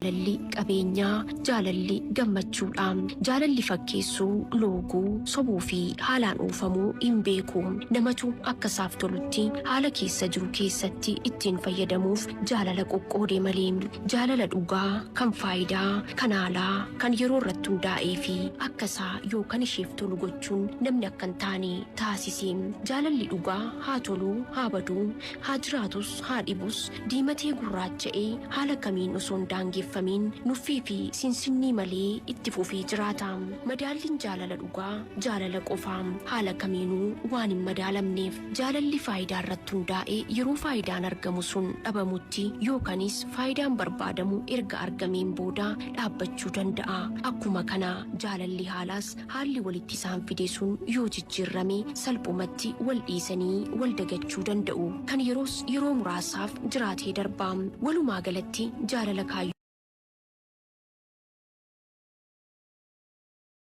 Jaalalli qabeenyaa, jaalalli gammachuudhaan, jaalalli fakkeessuu, looguu, sobuu fi haalaan oofamuu hin beeku. Namatu akka isaaf tolutti haala keessa jiru keessatti ittiin fayyadamuuf jaalala qoqqoodee malee jaalala dhugaa kan faayidaa, kan haalaa, kan yeroo irratti hundaa'ee fi akka isaa yookaan isheef tolu gochuun namni akka hin taane taasise. Jaalalli dhugaa haa toluu, haa baduu, haa jiraatus, haa dhibus, diimatee gurraacha'ee haala kamiin osoo hin daangeffamin nuffii fi sinsinnii malee itti fufee jiraata. Madaalliin jaalala dhugaa jaalala qofaa haala kamiinuu waan hin madaalamneef jaalalli faayidaa irratti hundaa'ee yeroo faayidaan argamu sun dhabamutti yookaanis faayidaan barbaadamu erga argameen booda dhaabbachuu danda'a. Akkuma kana jaalalli haalaas haalli walitti isaan fide sun yoo jijjiirrame salphumatti wal dhiisanii wal dagachuu danda'u. Kan yeroo muraasaaf jiraatee darba. Walumaa galatti jaalala kaayyoo